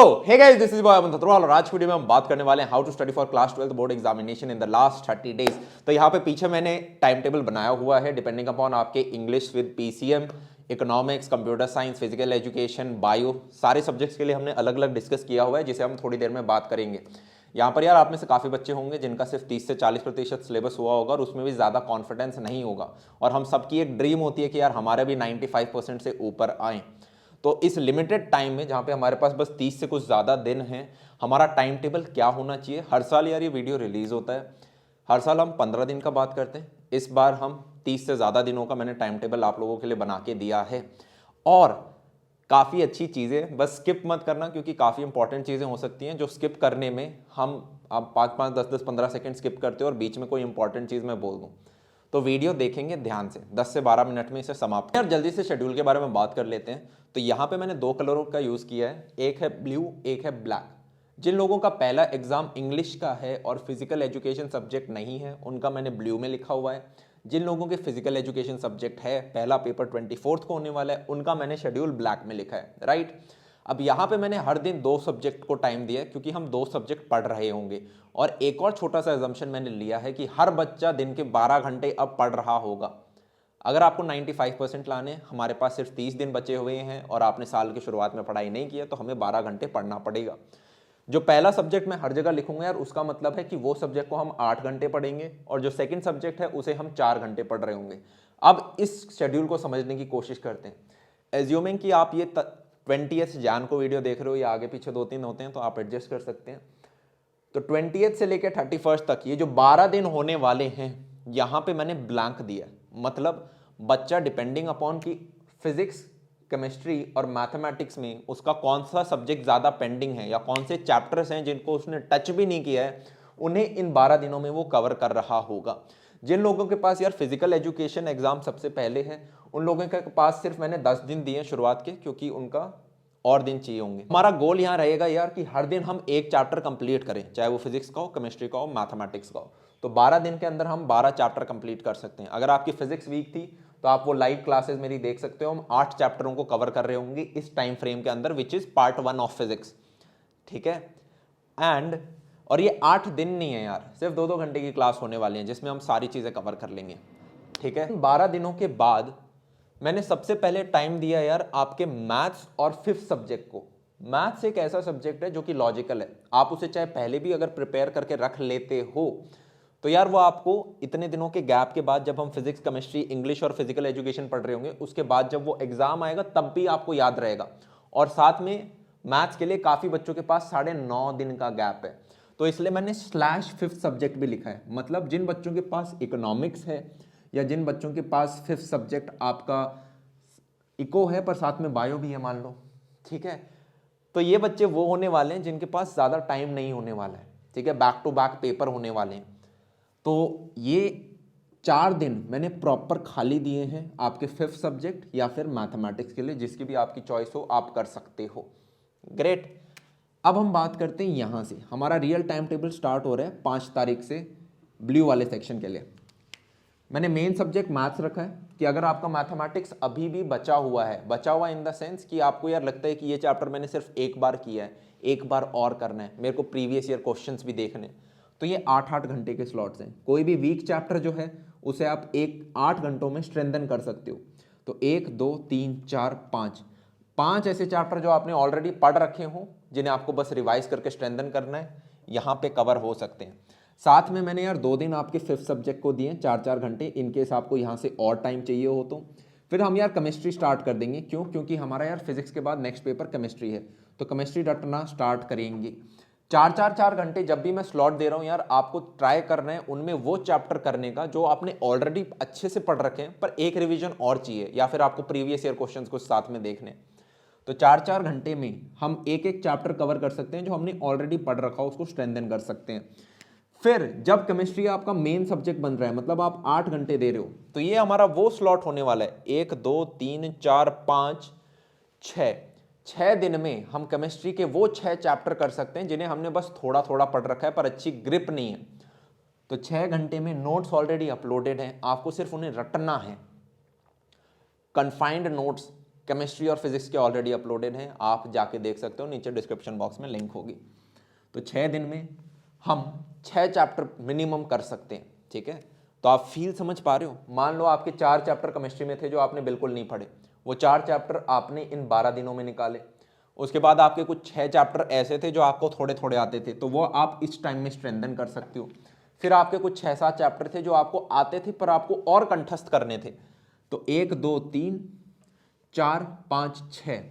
Hey guys, this is boy Aman Thatrowal और आज की वीडियो में हम बात करने वाले हैं how to study for class 12 board examination in the last 30 days. तो यहाँ पे पीछे मैंने टाइम टेबल बनाया हुआ है डिपेंडिंग अपॉन आपके English with PCM, economics, computer science, physical education, bio, सारे सब्जेक्ट्स के लिए हमने अलग अलग डिस्कस किया हुआ है जिसे हम थोड़ी देर में बात करेंगे। यहाँ पर यार आप में से काफ़ी बच्चे होंगे जिनका सिर्फ 30 से 40% सिलेबस हुआ होगा और उसमें भी ज़्यादा कॉन्फिडेंस नहीं होगा, और हम सबकी एक ड्रीम होती है कि यार हमारे भी 95% से ऊपर आएँ। तो इस लिमिटेड टाइम में जहाँ पे हमारे पास बस 30 से कुछ ज़्यादा दिन हैं, हमारा टाइम टेबल क्या होना चाहिए। हर साल यार ये वीडियो रिलीज़ होता है, हर साल हम 15 दिन का बात करते हैं, इस बार हम 30 से ज़्यादा दिनों का मैंने टाइम टेबल आप लोगों के लिए बना के दिया है। और काफ़ी अच्छी चीज़ें, बस स्किप मत करना क्योंकि काफ़ी इंपॉर्टेंट चीज़ें हो सकती हैं जो स्किप करने में हम आप 5-5, 10-10, 15 सेकेंड स्किप करते हो और बीच में कोई इंपॉर्टेंट चीज़ मैं बोल दूँ तो वीडियो देखेंगे ध्यान से, 10 से 12 मिनट में इसे समाप्त। यार जल्दी से शेड्यूल के बारे में बात कर लेते हैं। तो यहाँ पे मैंने 2 कलरों का यूज़ किया है, एक है ब्लू, एक है ब्लैक। जिन लोगों का पहला एग्जाम इंग्लिश का है और फिजिकल एजुकेशन सब्जेक्ट नहीं है उनका मैंने ब्लू में लिखा हुआ है। जिन लोगों के फिजिकल एजुकेशन सब्जेक्ट है, पहला पेपर 24 को होने वाला है, उनका मैंने शेड्यूल ब्लैक में लिखा है, राइट। अब यहाँ पे मैंने हर दिन 2 सब्जेक्ट को टाइम दिया है क्योंकि हम 2 सब्जेक्ट पढ़ रहे होंगे। और एक और छोटा सा एजम्पशन मैंने लिया है कि हर बच्चा दिन के 12 घंटे अब पढ़ रहा होगा। अगर आपको 95% लाने, हमारे पास सिर्फ 30 दिन बचे हुए हैं और आपने साल की शुरुआत में पढ़ाई नहीं किया तो हमें 12 घंटे पढ़ना पड़ेगा। जो पहला सब्जेक्ट मैं हर जगह लिखूंगा यार, उसका मतलब है कि वो सब्जेक्ट को हम 8 घंटे पढ़ेंगे और जो सेकंड सब्जेक्ट है उसे हम 4 घंटे पढ़ रहे होंगे। अब इस शेड्यूल को समझने की कोशिश करते हैं। एज्यूमिंग कि आप ये 20th जैन को वीडियो देख रहे हो या आगे पीछे 2-3 होते हैं तो आप एडजस्ट कर सकते हैं। तो 20th से लेकर 31st तक ये जो 12 दिन होने वाले हैं, यहाँ पे मैंने ब्लैंक दिया है। मतलब बच्चा डिपेंडिंग अपॉन कि फिजिक्स, केमिस्ट्री और मैथमेटिक्स में उसका कौन सा सब्जेक्ट ज़्यादा पेंडिंग है या कौन से चैप्टर्स हैं जिनको उसने टच भी नहीं किया है, उन्हें इन 12 दिनों में वो कवर कर रहा होगा। जिन लोगों के पास यार फिजिकल एजुकेशन एग्जाम सबसे पहले है, उन लोगों के पास सिर्फ मैंने 10 दिन दिए शुरुआत के क्योंकि उनका और दिन चाहिए होंगे। हमारा गोल यहाँ रहेगा यार कि हर दिन हम एक चैप्टर कंप्लीट करें, चाहे वो फिजिक्स का हो, केमिस्ट्री का हो, मैथमेटिक्स का हो। तो 12 दिन के अंदर हम 12 चैप्टर कंप्लीट कर सकते हैं। अगर आपकी फिजिक्स वीक थी तो आप वो लाइव क्लासेस मेरी देख सकते हो, हम 8 चैप्टरों को कवर कर रहे होंगे इस टाइम फ्रेम के अंदर, which is part 1 of physics, ठीक है। और ये 8 दिन नहीं है यार, सिर्फ 2-2 घंटे की क्लास होने वाली है जिसमें हम सारी चीज़ें कवर कर लेंगे, ठीक है। 12 दिनों के बाद मैंने सबसे पहले टाइम दिया यार आपके मैथ्स और 5th सब्जेक्ट को। मैथ्स एक ऐसा सब्जेक्ट है जो कि लॉजिकल है, आप उसे चाहे पहले भी अगर प्रिपेयर करके रख लेते हो तो यार वो आपको इतने दिनों के गैप के बाद, जब हम फिजिक्स, केमिस्ट्री, इंग्लिश और फिजिकल एजुकेशन पढ़ रहे होंगे, उसके बाद जब वो एग्जाम आएगा तब भी आपको याद रहेगा। और साथ में मैथ्स के लिए काफ़ी बच्चों के पास 9.5 दिन का गैप है, तो इसलिए मैंने /5th सब्जेक्ट भी लिखा है। मतलब जिन बच्चों के पास इकोनॉमिक्स है या जिन बच्चों के पास 5th सब्जेक्ट आपका इको है पर साथ में बायो भी है मान लो, ठीक है, तो ये बच्चे वो होने वाले हैं जिनके पास ज़्यादा टाइम नहीं होने वाला है, ठीक है, बैक टू बैक पेपर होने वाले हैं। तो ये 4 दिन मैंने प्रॉपर खाली दिए हैं आपके 5th सब्जेक्ट या फिर मैथमेटिक्स के लिए, जिसकी भी आपकी चॉइस हो आप कर सकते हो। ग्रेट। अब हम बात करते हैं यहाँ से, हमारा रियल टाइम टेबल स्टार्ट हो रहा है 5 तारीख से ब्लू वाले सेक्शन के लिए। मैंने मेन सब्जेक्ट मैथ्स रखा है कि अगर आपका मैथमेटिक्स अभी भी बचा हुआ है, बचा हुआ इन द सेंस कि आपको यार लगता है कि ये चैप्टर मैंने सिर्फ एक बार किया है, एक बार और करना है, मेरे को प्रीवियस ईयर क्वेश्चंस भी देखने, तो ये 8-8 घंटे के स्लॉट्स हैं। कोई भी वीक चैप्टर जो है उसे आप 8 घंटों में स्ट्रेंथन कर सकते हो। तो 1, 2, 3, 4, 5 ऐसे चैप्टर जो आपने ऑलरेडी पढ़ रखे हों, जिन्हें आपको बस रिवाइज करके स्ट्रेंथन करना है, यहाँ पे कवर हो सकते हैं। साथ में मैंने यार 2 दिन आपके 5th सब्जेक्ट को दिए 4-4 घंटे, इनकेस आपको यहाँ से और टाइम चाहिए हो तो। फिर हम यार केमिस्ट्री स्टार्ट कर देंगे, क्यों? क्योंकि हमारा यार फिजिक्स के बाद नेक्स्ट पेपर केमिस्ट्री है, तो केमिस्ट्री रटना स्टार्ट करेंगे। 4-4 घंटे जब भी मैं स्लॉट दे रहा हूँ यार, आपको ट्राई करना है उनमें वो चैप्टर करने का जो आपने ऑलरेडी अच्छे से पढ़ रखे हैं पर एक रिविजन और चाहिए, या फिर आपको प्रीवियस ईयर क्वेश्चंस को साथ में देखने। तो 4-4 घंटे में हम एक चैप्टर कवर कर सकते हैं जो हमने ऑलरेडी पढ़ रखा हो, उसको स्ट्रेंथन कर सकते हैं। फिर जब केमिस्ट्री आपका मेन सब्जेक्ट बन रहा है, मतलब आप 8 घंटे दे रहे हो, तो ये हमारा वो स्लॉट होने वाला है 1, 2, 3, 4, 5, 6 दिन में हम केमिस्ट्री के वो 6 चैप्टर कर सकते हैं जिन्हें हमने बस थोड़ा थोड़ा पढ़ रखा है पर अच्छी ग्रिप नहीं है। तो 6 घंटे में नोट्स ऑलरेडी अपलोडेड हैं, आपको सिर्फ उन्हें रटना है। कन्फाइंड नोट्स, केमिस्ट्री और फिजिक्स के ऑलरेडी अपलोडेड हैं, आप जाके देख सकते हो, नीचे डिस्क्रिप्शन बॉक्स में लिंक होगी। तो 6 दिन में हम 6 चैप्टर मिनिमम कर सकते हैं, ठीक है। तो आप फील समझ पा रहे हो। मान लो आपके 4 चैप्टर केमिस्ट्री में थे जो आपने बिल्कुल नहीं पढ़े, वो 4 चैप्टर आपने इन 12 दिनों में निकाले। उसके बाद आपके कुछ 6 चैप्टर ऐसे थे जो आपको थोड़े थोड़े आते थे, तो वो आप इस टाइम में स्ट्रेंथन कर सकते हो। फिर आपके कुछ 6-7 चैप्टर थे जो आपको आते थे पर आपको और कंठस्थ करने थे, तो 1 2 3 4 5 6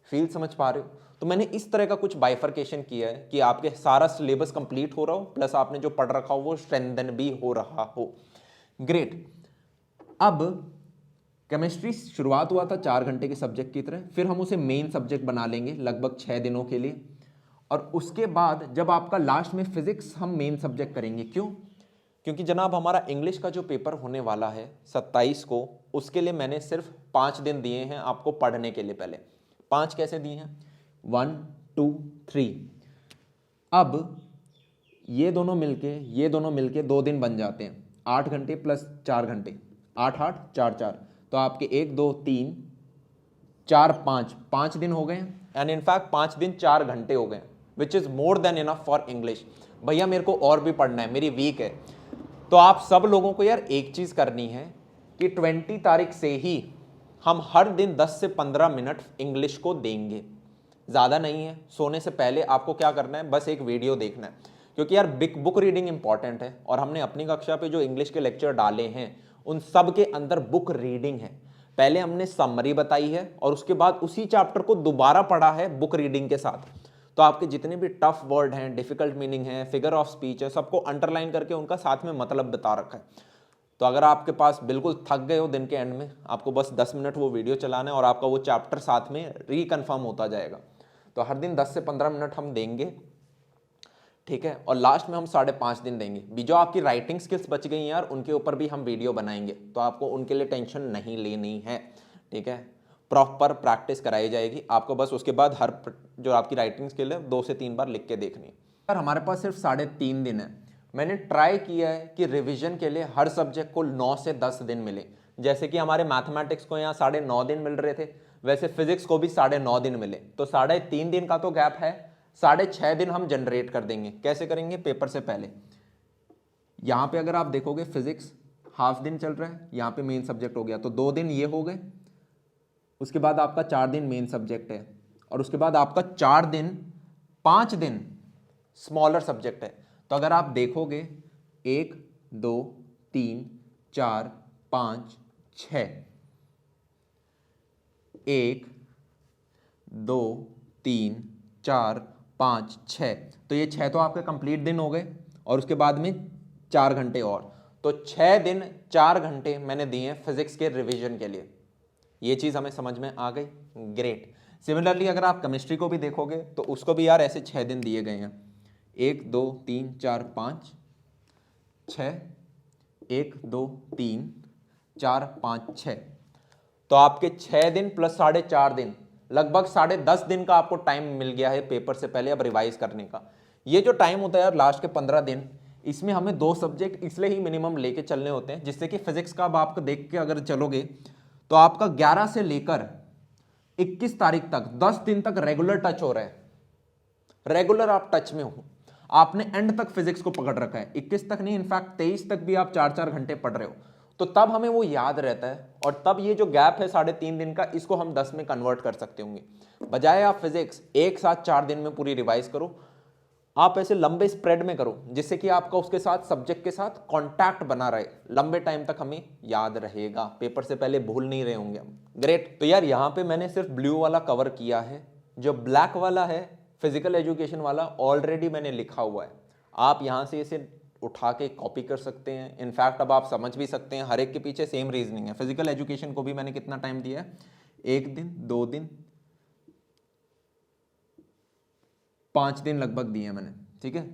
फील समझ पा रहे हो। तो मैंने इस तरह का कुछ बाइफर्केशन किया है कि आपके सारा सिलेबस कंप्लीट हो रहा हो, प्लस आपने जो पढ़ रखा हो वो स्ट्रेंथन भी हो रहा हो। ग्रेट। अब केमिस्ट्री शुरुआत हुआ था 4 घंटे के सब्जेक्ट की तरह, फिर हम उसे मेन सब्जेक्ट बना लेंगे लगभग 6 दिनों के लिए, और उसके बाद जब आपका लास्ट में फिजिक्स हम मेन सब्जेक्ट करेंगे। क्यों? क्योंकि जनाब हमारा इंग्लिश का जो पेपर होने वाला है 27 को, उसके लिए मैंने सिर्फ 5 दिन दिए हैं आपको पढ़ने के लिए। पहले 5 कैसे दिए हैं? 1 2 3। अब ये दोनों मिलके 2 दिन बन जाते हैं, 8 घंटे प्लस 4 घंटे, 8 8 4 4, तो आपके 1 2 3 4 5 दिन हो गए हैं। एंड इनफैक्ट 5 दिन 4 घंटे हो गए, which is more than enough for English. भैया मेरे को और भी पढ़ना है, मेरी वीक है। तो आप सब लोगों को यार एक चीज करनी है कि 20 तारीख से ही हम हर दिन 10 से 15 मिनट इंग्लिश को देंगे, ज़्यादा नहीं है। सोने से पहले आपको क्या करना है, बस एक वीडियो देखना है, क्योंकि यार बिग बुक रीडिंग इंपॉर्टेंट है। और हमने अपनी कक्षा पे जो इंग्लिश के लेक्चर डाले हैं उन सब के अंदर बुक रीडिंग है। पहले हमने समरी बताई है और उसके बाद उसी चैप्टर को दोबारा पढ़ा है बुक रीडिंग के साथ। तो आपके जितने भी टफ वर्ड हैं, डिफिकल्ट मीनिंग है, फिगर ऑफ स्पीच है, सबको अंडरलाइन करके उनका साथ में मतलब बता रखा है। तो अगर आपके पास बिल्कुल थक गए हो दिन के एंड में, आपको बस 10 मिनट वो वीडियो चलाना है और आपका वो चैप्टर साथ में रिकन्फर्म होता जाएगा। तो हर दिन 10 से 15 मिनट हम देंगे, ठीक है। और लास्ट में हम 5.5 दिन देंगे भी। जो आपकी राइटिंग स्किल्स बच गई यार, उनके ऊपर भी हम वीडियो बनाएंगे, तो आपको उनके लिए टेंशन नहीं लेनी है, ठीक है। प्रॉपर प्रैक्टिस कराई जाएगी आपको, बस उसके बाद हर जो आपकी राइटिंग स्किल है 2 से 3 बार लिख के देखनी है। यार हमारे पास सिर्फ 3.5 दिन है। मैंने ट्राई किया है कि रिविजन के लिए हर सब्जेक्ट को 9 से 10 दिन मिले। जैसे कि हमारे मैथमेटिक्स को यहाँ 9.5 दिन मिल रहे थे, वैसे फिजिक्स को भी 9.5 दिन मिले। तो 3.5 दिन का तो गैप है, 6.5 दिन हम जनरेट कर देंगे। कैसे करेंगे? पेपर से पहले। यहाँ पे अगर आप देखोगे फिजिक्स हाफ दिन चल रहा है, यहाँ पे मेन सब्जेक्ट हो गया, तो 2 दिन ये हो गए। उसके बाद आपका 4 दिन मेन सब्जेक्ट है, और उसके बाद आपका 5 दिन स्मॉलर सब्जेक्ट है। तो अगर आप देखोगे 1 2 3 4 5 6, 1 2 3 4 5 6, तो ये 6 तो आपके कंप्लीट दिन हो गए, और उसके बाद में 4 घंटे और, तो 6 दिन 4 घंटे मैंने दिए हैं फिजिक्स के रिवीजन के लिए। ये चीज़ हमें समझ में आ गई? ग्रेट। सिमिलरली अगर आप केमिस्ट्री को भी देखोगे तो उसको भी यार ऐसे 6 दिन दिए गए हैं, 1 2 3 4 5 6, 1 2 3 4 5 6, तो आपके 6 दिन प्लस 4.5 दिन, लगभग 10.5 दिन का आपको टाइम मिल गया है पेपर से पहले अब रिवाइज करने का। ये जो टाइम होता है यार लास्ट के 15 दिन, इसमें हमें 2 सब्जेक्ट इसलिए ही मिनिमम लेके चलने होते हैं, जिससे कि फिजिक्स का अब आपको देख के अगर चलोगे तो आपका 11 से लेकर 21 तारीख तक 10 दिन तक रेगुलर टच हो रहा है। रेगुलर आप टच में हो, आपने एंड तक फिजिक्स को पकड़ रखा है। 21 तक नहीं, इनफैक्ट 23 तक भी आप 4-4 घंटे पढ़ रहे हो, तो तब हमें वो याद रहता है। और तब ये जो गैप है 3.5 दिन का, इसको हम 10 में कन्वर्ट कर सकते होंगे। बजाय आप फिजिक्स एक साथ 4 दिन में पूरी रिवाइज करो, आप ऐसे लंबे स्प्रेड में करो, जिससे कि आपका उसके साथ सब्जेक्ट के साथ कांटेक्ट बना रहे, लंबे टाइम तक हमें याद रहेगा, पेपर से पहले भूल नहीं रहे होंगे हम। ग्रेट। तो यार यहाँ पे मैंने सिर्फ ब्लू वाला कवर किया है, जो ब्लैक वाला है फिजिकल एजुकेशन वाला ऑलरेडी मैंने लिखा हुआ है। आप यहाँ से इसे उठा के कॉपी कर सकते हैं। इनफैक्ट अब आप समझ भी सकते हैं, हर एक के पीछे सेम रीजनिंग है। फिजिकल एजुकेशन को भी मैंने कितना टाइम दिया है? 1 दिन, 2 दिन, 5 दिन लगभग दिए मैंने, ठीक है।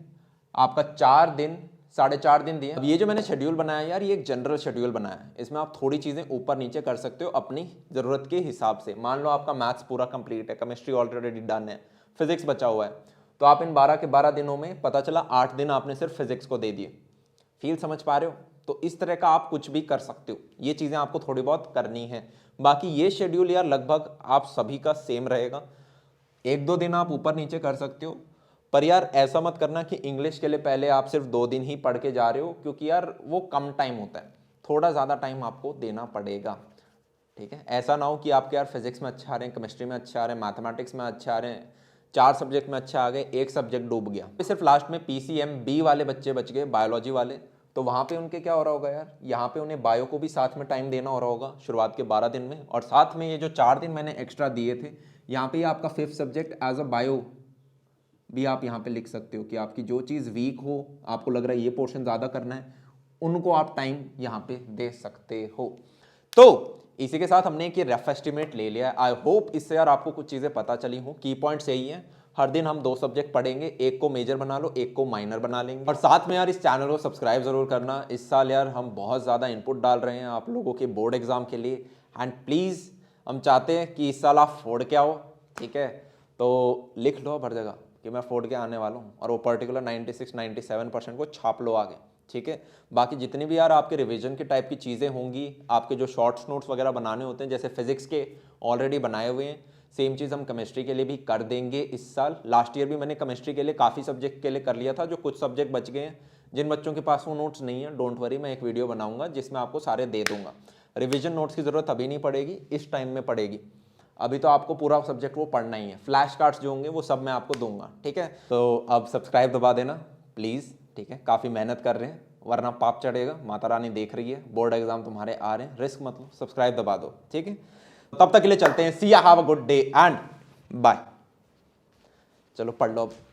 आपका 4 दिन, 4.5 दिन दिए। अब ये जो मैंने शेड्यूल बनाया यार, ये एक जनरल शेड्यूल बनाया है, इसमें आप थोड़ी चीज़ें ऊपर नीचे कर सकते हो अपनी ज़रूरत के हिसाब से। मान लो आपका मैथ्स पूरा कंप्लीट है, केमिस्ट्री ऑलरेडी डन है, फिजिक्स बचा हुआ है, तो आप इन 12 के 12 दिनों में पता चला 8 दिन आपने सिर्फ फिजिक्स को दे दिए। फील समझ पा रहे हो? तो इस तरह का आप कुछ भी कर सकते हो, ये चीज़ें आपको थोड़ी बहुत करनी है। बाकी ये शेड्यूल यार लगभग आप सभी का सेम रहेगा, 1-2 दिन आप ऊपर नीचे कर सकते हो, पर यार ऐसा मत करना कि इंग्लिश के लिए पहले आप सिर्फ 2 दिन ही पढ़ के जा रहे हो, क्योंकि यार वो कम टाइम होता है, थोड़ा ज़्यादा टाइम आपको देना पड़ेगा। ठीक है, ऐसा ना हो कि आपके यार फिजिक्स में अच्छा आ रहे हैं, केमिस्ट्री में अच्छा आ रहे हैं, मैथमेटिक्स में अच्छा आ रहे हैं, 4 सब्जेक्ट में अच्छा आ गए, एक सब्जेक्ट डूब गया, सिर्फ लास्ट में PCM B वाले बच्चे बच गए, बायोलॉजी वाले, तो वहाँ पे उनके क्या हो रहा होगा यार, यहाँ पे उन्हें बायो को भी साथ में टाइम देना हो रहा होगा शुरुआत के 12 दिन में, और साथ में ये जो 4 दिन मैंने एक्स्ट्रा दिए थे, यहाँ पे आपका 5th subject as a bio भी आप यहाँ पे लिख सकते हो कि आपकी जो चीज़ वीक हो, आपको लग रहा है ये पोर्शन ज़्यादा करना है, उनको आप टाइम यहाँ पे दे सकते हो। तो इसी के साथ हमने एक ये रफ एस्टिमेट ले लिया है। आई होप इससे यार आपको कुछ चीज़ें पता चली हो। की पॉइंट्स यही हैं, हर दिन हम 2 सब्जेक्ट पढ़ेंगे, एक को मेजर बना लो, एक को माइनर बना लेंगे, और साथ में यार इस चैनल को सब्सक्राइब जरूर करना। इस साल यार हम बहुत ज़्यादा इनपुट डाल रहे हैं आप लोगों के बोर्ड एग्जाम के लिए, एंड प्लीज़ हम चाहते हैं कि इस साल आप फोड़ के आओ। ठीक है, तो लिख लो हर जगह कि मैं फोड़ के आने वाला हूँ, और वो पर्टिकुलर 96-97% को छाप लो आगे। ठीक है, बाकी जितनी भी यार आपके रिवीजन के टाइप की चीज़ें होंगी, आपके जो शॉर्ट्स नोट्स वगैरह बनाने होते हैं, जैसे फिजिक्स के ऑलरेडी बनाए हुए हैं, सेम चीज़ हम केमिस्ट्री के लिए भी कर देंगे इस साल। लास्ट ईयर भी मैंने केमिस्ट्री के लिए काफ़ी सब्जेक्ट के लिए कर लिया था, जो कुछ सब्जेक्ट बच गए हैं, जिन बच्चों के पास वो नोट्स नहीं है, डोंट वरी, मैं एक वीडियो बनाऊंगा जिसमें आपको सारे दे दूंगा। रिविजन नोट्स की ज़रूरत अभी नहीं पड़ेगी, इस टाइम में पड़ेगी, अभी तो आपको पूरा सब्जेक्ट वो पढ़ना ही है। फ्लैश कार्ड्स जो होंगे वो सब मैं आपको दूंगा। ठीक है, तो अब सब्सक्राइब दबा देना प्लीज़। ठीक है, काफ़ी मेहनत कर रहे हैं, वरना पाप चढ़ेगा। माता रानी देख रही है, बोर्ड एग्जाम तुम्हारे आ रहे हैं, रिस्क मत लो, सब्सक्राइब दबा दो। ठीक है, तब तक के लिए चलते हैं, see ya, have a good day and bye. चलो पढ़ लो अब।